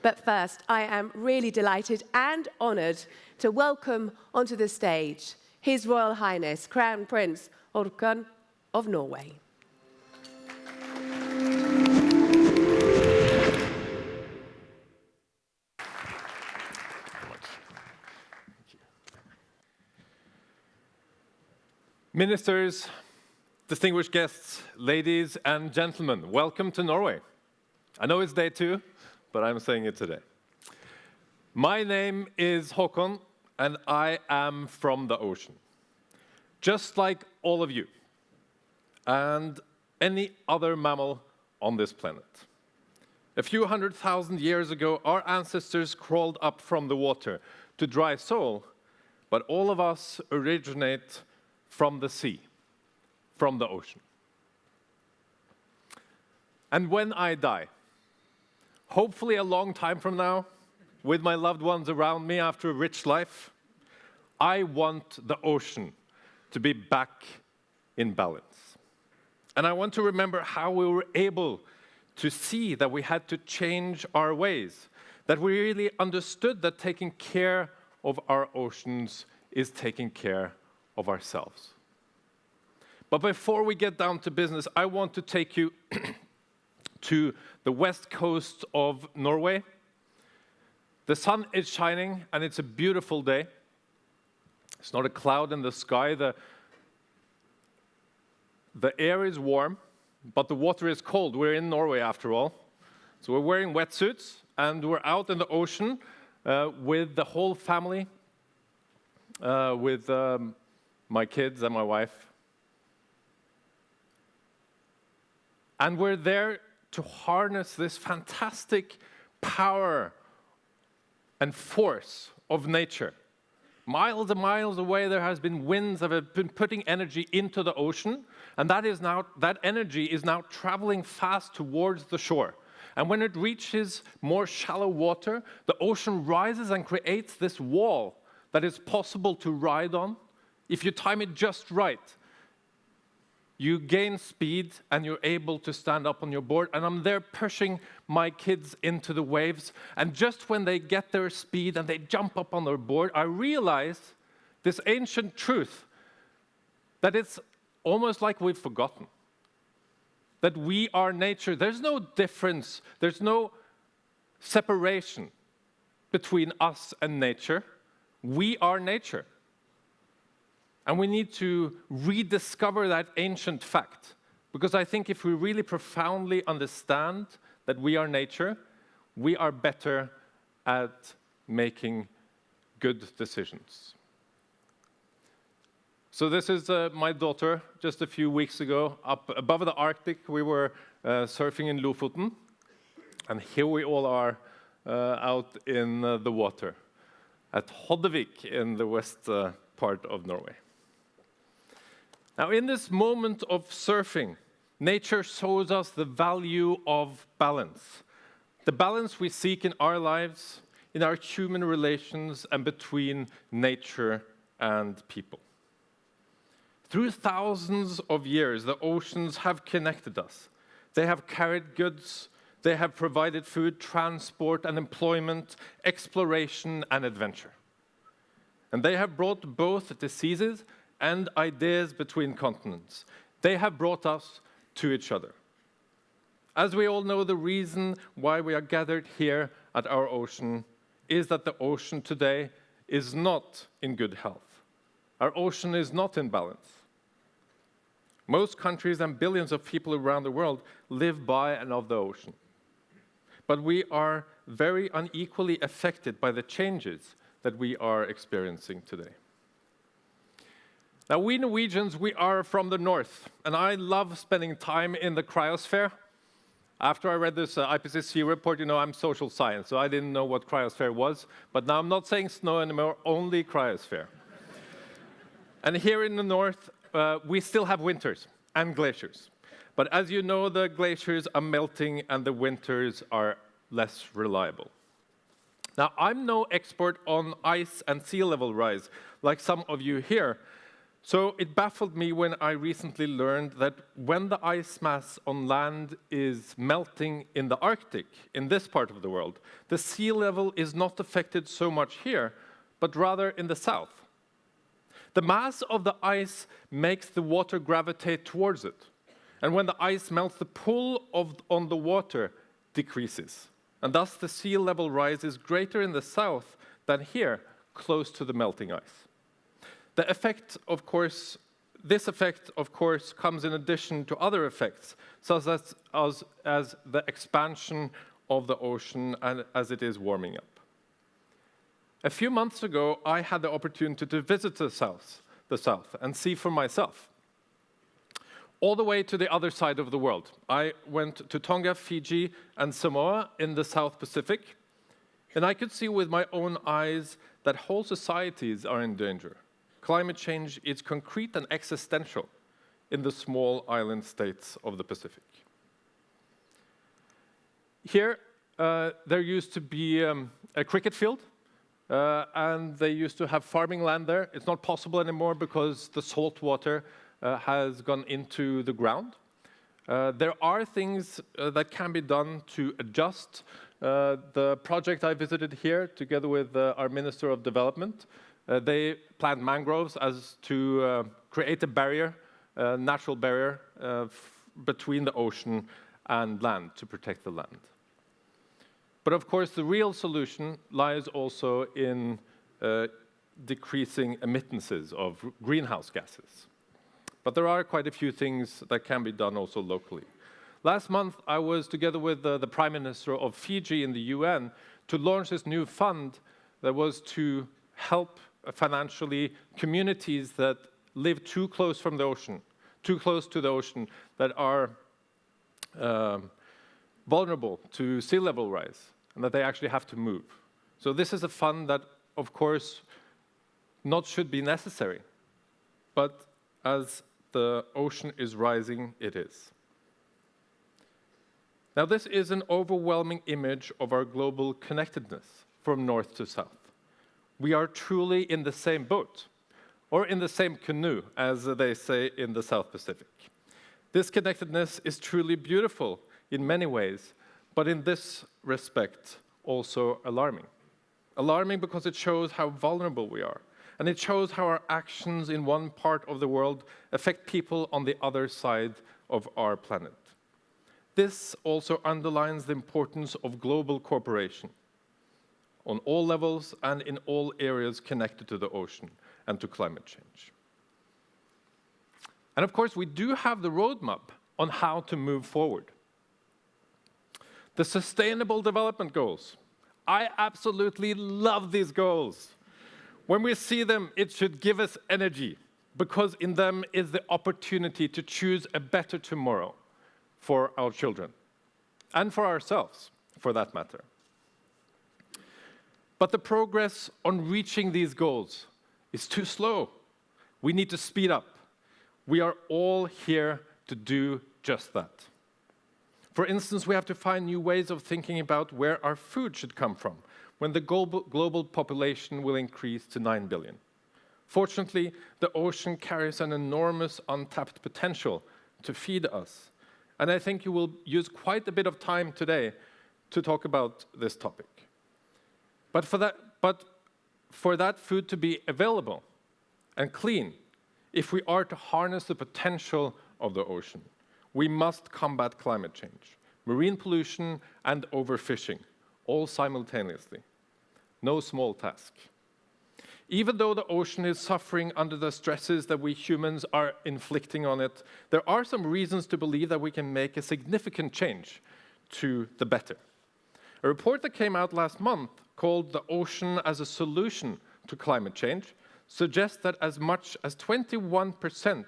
But first, I am really delighted and honoured to welcome onto the stage His Royal Highness, Crown Prince Haakon of Norway. Ministers, distinguished guests, ladies and gentlemen, welcome to Norway. I know it's day 2, but I'm saying it today. My name is Haakon, and I am from the ocean, just like all of you and any other mammal on this planet. A few 100,000 years ago, our ancestors crawled up from the water to dry soil, but all of us originate from the sea, from the ocean. And when I die, hopefully a long time from now, with my loved ones around me after a rich life, I want the ocean to be back in balance. And I want to remember how we were able to see that we had to change our ways, that we really understood that taking care of our oceans is taking care of ourselves. But before we get down to business, I want to take you to the west coast of Norway. The sun is shining and it's a beautiful day. It's not a cloud in the sky. The air is warm, but the water is cold. We're in Norway after all. So we're wearing wetsuits and we're out in the ocean with the whole family, with my kids and my wife. And we're there to harness this fantastic power and force of nature. Miles and miles away, there has been winds that have been putting energy into the ocean, and that energy is now traveling fast towards the shore. And when it reaches more shallow water, the ocean rises and creates this wall that is possible to ride on. If you time it just right, you gain speed and you're able to stand up on your board. And I'm there pushing my kids into the waves. And just when they get their speed and they jump up on their board, I realize this ancient truth that it's almost like we've forgotten. That we are nature. There's no difference. There's no separation between us and nature. We are nature. And we need to rediscover that ancient fact. Because I think if we really profoundly understand that we are nature, we are better at making good decisions. So this is my daughter. Just a few weeks ago, up above the Arctic, we were surfing in Lofoten. And here we all are out in the water at Hoddevik in the west part of Norway. Now, in this moment of surfing, nature shows us the value of balance. The balance we seek in our lives, in our human relations, and between nature and people. Through thousands of years, the oceans have connected us. They have carried goods, they have provided food, transport and employment, exploration and adventure. And they have brought both diseases and ideas between continents. They have brought us to each other. As we all know, the reason why we are gathered here at our ocean is that the ocean today is not in good health. Our ocean is not in balance. Most countries and billions of people around the world live by and of the ocean. But we are very unequally affected by the changes that we are experiencing today. Now, we Norwegians, we are from the north, and I love spending time in the cryosphere. After I read this IPCC report, you know, I'm social science, so I didn't know what cryosphere was, but now I'm not saying snow anymore, only cryosphere. And here in the north, we still have winters and glaciers. But as you know, the glaciers are melting and the winters are less reliable. Now, I'm no expert on ice and sea level rise, like some of you here, So it baffled me when I recently learned that when the ice mass on land is melting in the Arctic, in this part of the world, the sea level is not affected so much here, but rather in the south. The mass of the ice makes the water gravitate towards it. And when the ice melts, the pull on the water decreases. And thus the sea level rise is greater in the south than here, close to the melting ice. This effect, of course, comes in addition to other effects, such as the expansion of the ocean and as it is warming up. A few months ago, I had the opportunity to visit the south, and see for myself. All the way to the other side of the world. I went to Tonga, Fiji, and Samoa in the South Pacific, and I could see with my own eyes that whole societies are in danger. Climate change is concrete and existential in the small island states of the Pacific. Here, there used to be a cricket field, and they used to have farming land there. It's not possible anymore because the salt water has gone into the ground. There are things that can be done to adjust. The project I visited here, together with our Minister of Development, they plant mangroves as to create a barrier, a natural barrier between the ocean and land to protect the land. But of course, the real solution lies also in decreasing emittances of greenhouse gases. But there are quite a few things that can be done also locally. Last month, I was together with the Prime Minister of Fiji in the UN to launch this new fund that was to help financially communities that live too close from the ocean, too close to the ocean, that are vulnerable to sea level rise, and that they actually have to move. So this is a fund that, of course, not should be necessary, but as the ocean is rising, it is. Now, this is an overwhelming image of our global connectedness from north to south. We are truly in the same boat, or in the same canoe, as they say in the South Pacific. This connectedness is truly beautiful in many ways, but in this respect, also alarming. Alarming because it shows how vulnerable we are, and it shows how our actions in one part of the world affect people on the other side of our planet. This also underlines the importance of global cooperation on all levels and in all areas connected to the ocean and to climate change. And of course, we do have the roadmap on how to move forward. The Sustainable Development Goals. I absolutely love these goals. When we see them, it should give us energy, because in them is the opportunity to choose a better tomorrow for our children, and for ourselves, for that matter. But the progress on reaching these goals is too slow. We need to speed up. We are all here to do just that. For instance, we have to find new ways of thinking about where our food should come from when the global population will increase to 9 billion. Fortunately, the ocean carries an enormous untapped potential to feed us. And I think you will use quite a bit of time today to talk about this topic. But for that food to be available and clean, if we are to harness the potential of the ocean, we must combat climate change, marine pollution, and overfishing, all simultaneously. No small task. Even though the ocean is suffering under the stresses that we humans are inflicting on it, there are some reasons to believe that we can make a significant change to the better. A report that came out last month, called The Ocean as a Solution to Climate Change, suggests that as much as 21%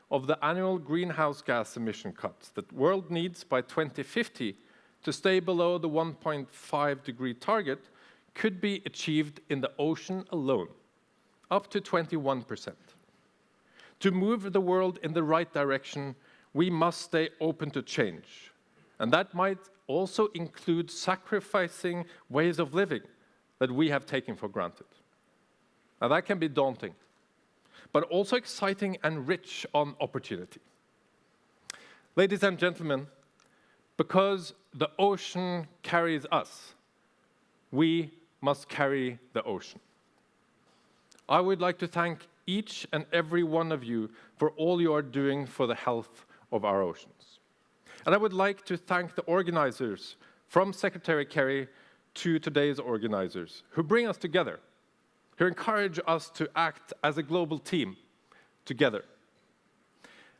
of the annual greenhouse gas emission cuts that the world needs by 2050 to stay below the 1.5 degree target could be achieved in the ocean alone, up to 21%. To move the world in the right direction, we must stay open to change. And that might also include sacrificing ways of living that we have taken for granted. Now, that can be daunting. but also exciting and rich on opportunity. Ladies and gentlemen, because the ocean carries us, we must carry the ocean. I would like to thank each and every one of you for all you are doing for the health of our oceans. And I would like to thank the organizers, from Secretary Kerry to today's organizers, who bring us together, who encourage us to act as a global team together.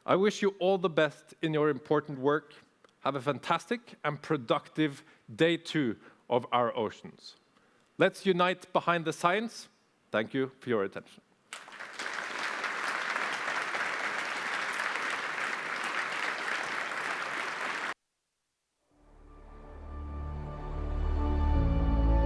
I wish you all the best in your important work. Have a fantastic and productive day 2 of our oceans. Let's unite behind the science. Thank you for your attention.